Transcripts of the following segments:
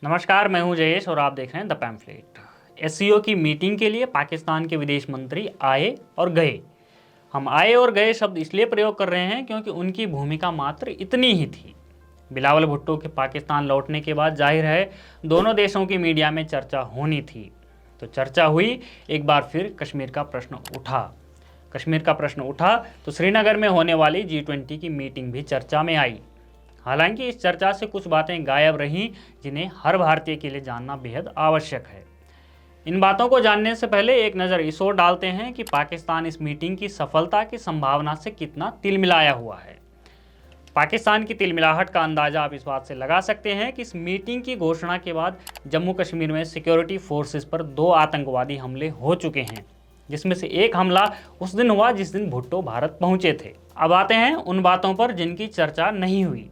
नमस्कार, मैं हूं जयेश और आप देख रहे हैं द पैम्फलेट। एससीओ की मीटिंग के लिए पाकिस्तान के विदेश मंत्री आए और गए। हम आए और गए शब्द इसलिए प्रयोग कर रहे हैं क्योंकि उनकी भूमिका मात्र इतनी ही थी। बिलावल भुट्टो के पाकिस्तान लौटने के बाद जाहिर है दोनों देशों की मीडिया में चर्चा होनी थी। तो चर्चा हुई, एक बार फिर कश्मीर का प्रश्न उठा तो श्रीनगर में होने वाली G20 की मीटिंग भी चर्चा में आई। हालांकि इस चर्चा से कुछ बातें गायब रहीं जिन्हें हर भारतीय के लिए जानना बेहद आवश्यक है। इन बातों को जानने से पहले एक नज़र इस ओर डालते हैं कि पाकिस्तान इस मीटिंग की सफलता की संभावना से कितना तिलमिलाया हुआ है। पाकिस्तान की तिलमिलाहट का अंदाजा आप इस बात से लगा सकते हैं कि इस मीटिंग की घोषणा के बाद जम्मू कश्मीर में सिक्योरिटी फोर्सेस पर 2 आतंकवादी हमले हो चुके हैं, जिसमें से एक हमला उस दिन हुआ जिस दिन भुट्टो भारत पहुंचे थे। अब आते हैं उन बातों पर जिनकी चर्चा नहीं हुई।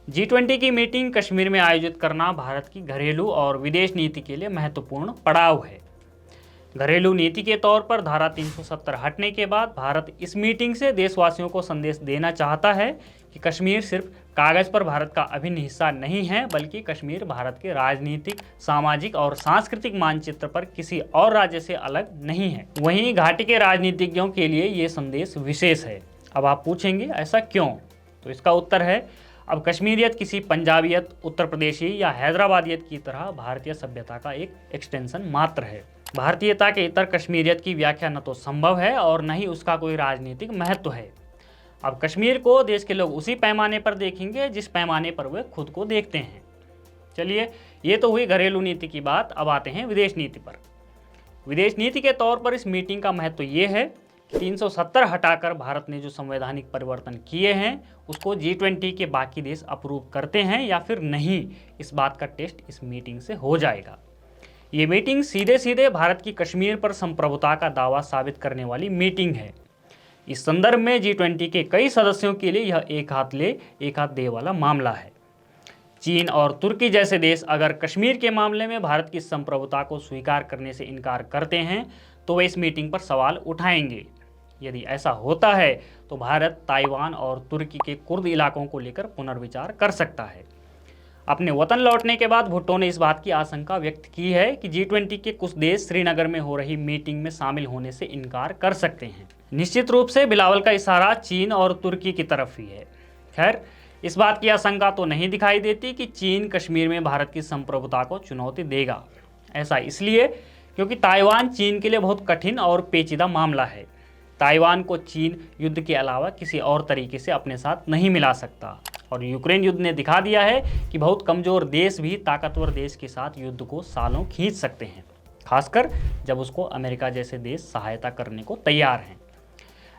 G20 की मीटिंग कश्मीर में आयोजित करना भारत की घरेलू और विदेश नीति के लिए महत्वपूर्ण पड़ाव है। घरेलू नीति के तौर पर धारा 370 हटने के बाद भारत इस मीटिंग से देशवासियों को संदेश देना चाहता है कि कश्मीर सिर्फ कागज पर भारत का अभिन्न हिस्सा नहीं है, बल्कि कश्मीर भारत के राजनीतिक, सामाजिक और सांस्कृतिक मानचित्र पर किसी और राज्य से अलग नहीं है। वहीं घाटी के राजनीतिज्ञों के लिए ये संदेश विशेष है। अब आप पूछेंगे ऐसा क्यों? तो इसका उत्तर है, अब कश्मीरियत किसी पंजाबियत, उत्तर प्रदेशी या हैदराबादियत की तरह भारतीय सभ्यता का एक एक्सटेंशन मात्र है। भारतीयता के इतर कश्मीरियत की व्याख्या न तो संभव है और न ही उसका कोई राजनीतिक महत्व है। अब कश्मीर को देश के लोग उसी पैमाने पर देखेंगे जिस पैमाने पर वे खुद को देखते हैं। चलिए, ये तो हुई घरेलू नीति की बात। अब आते हैं विदेश नीति पर। विदेश नीति के तौर पर इस मीटिंग का महत्व ये है कि 370 हटाकर भारत ने जो संवैधानिक परिवर्तन किए हैं उसको G20 के बाकी देश अप्रूव करते हैं या फिर नहीं, इस बात का टेस्ट इस मीटिंग से हो जाएगा। ये मीटिंग सीधे सीधे भारत की कश्मीर पर संप्रभुता का दावा साबित करने वाली मीटिंग है। इस संदर्भ में G20 के कई सदस्यों के लिए यह एक हाथ ले एक हाथ दे वाला मामला है। चीन और तुर्की जैसे देश अगर कश्मीर के मामले में भारत की संप्रभुता को स्वीकार करने से इनकार करते हैं तो वे इस मीटिंग पर सवाल उठाएंगे। यदि ऐसा होता है तो भारत ताइवान और तुर्की के कुर्द इलाकों को लेकर पुनर्विचार कर सकता है। अपने वतन लौटने के बाद भुट्टो ने इस बात की आशंका व्यक्त की है कि G20 के कुछ देश श्रीनगर में हो रही मीटिंग में शामिल होने से इनकार कर सकते हैं। निश्चित रूप से बिलावल का इशारा चीन और तुर्की की तरफ ही है। खैर, इस बात की आशंका तो नहीं दिखाई देती कि चीन कश्मीर में भारत की संप्रभुता को चुनौती देगा। ऐसा इसलिए क्योंकि ताइवान चीन के लिए बहुत कठिन और पेचीदा मामला है। ताइवान को चीन युद्ध के अलावा किसी और तरीके से अपने साथ नहीं मिला सकता और यूक्रेन युद्ध ने दिखा दिया है कि बहुत कमज़ोर देश भी ताकतवर देश के साथ युद्ध को सालों खींच सकते हैं, खासकर जब उसको अमेरिका जैसे देश सहायता करने को तैयार हैं।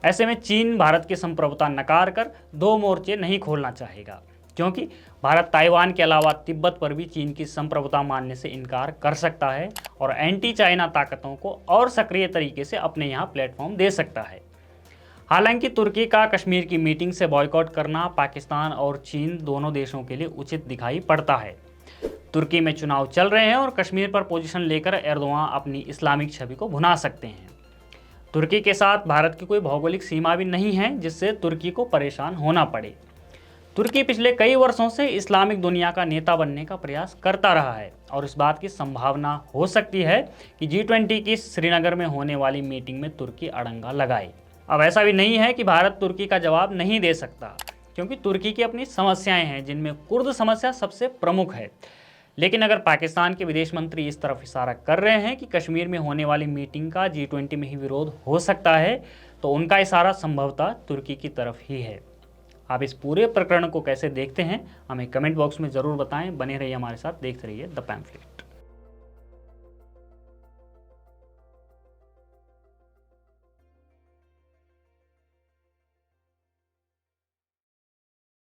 ऐसे में चीन भारत की संप्रभुता नकार कर 2 मोर्चे नहीं खोलना चाहेगा, क्योंकि भारत ताइवान के अलावा तिब्बत पर भी चीन की संप्रभुता मानने से इनकार कर सकता है और एंटी चाइना ताकतों को और सक्रिय तरीके से अपने यहाँ प्लेटफॉर्म दे सकता है। हालांकि तुर्की का कश्मीर की मीटिंग से बॉयकॉट करना पाकिस्तान और चीन दोनों देशों के लिए उचित दिखाई पड़ता है। तुर्की में चुनाव चल रहे हैं और कश्मीर पर पोजीशन लेकर एर्दोआन अपनी इस्लामिक छवि को भुना सकते हैं। तुर्की के साथ भारत की कोई भौगोलिक सीमा भी नहीं है जिससे तुर्की को परेशान होना पड़े। तुर्की पिछले कई वर्षों से इस्लामिक दुनिया का नेता बनने का प्रयास करता रहा है और इस बात की संभावना हो सकती है कि G20 की श्रीनगर में होने वाली मीटिंग में तुर्की अड़ंगा लगाए। अब ऐसा भी नहीं है कि भारत तुर्की का जवाब नहीं दे सकता, क्योंकि तुर्की की अपनी समस्याएं हैं जिनमें कुर्द समस्या सबसे प्रमुख है। लेकिन अगर पाकिस्तान के विदेश मंत्री इस तरफ इशारा कर रहे हैं कि कश्मीर में होने वाली मीटिंग का G20 में ही विरोध हो सकता है, तो उनका इशारा संभवतः तुर्की की तरफ ही है। आप इस पूरे प्रकरण को कैसे देखते हैं, हमें कमेंट बॉक्स में ज़रूर बताएं। बने रहिए हमारे साथ, देखते रहिए द पैम्फलेट।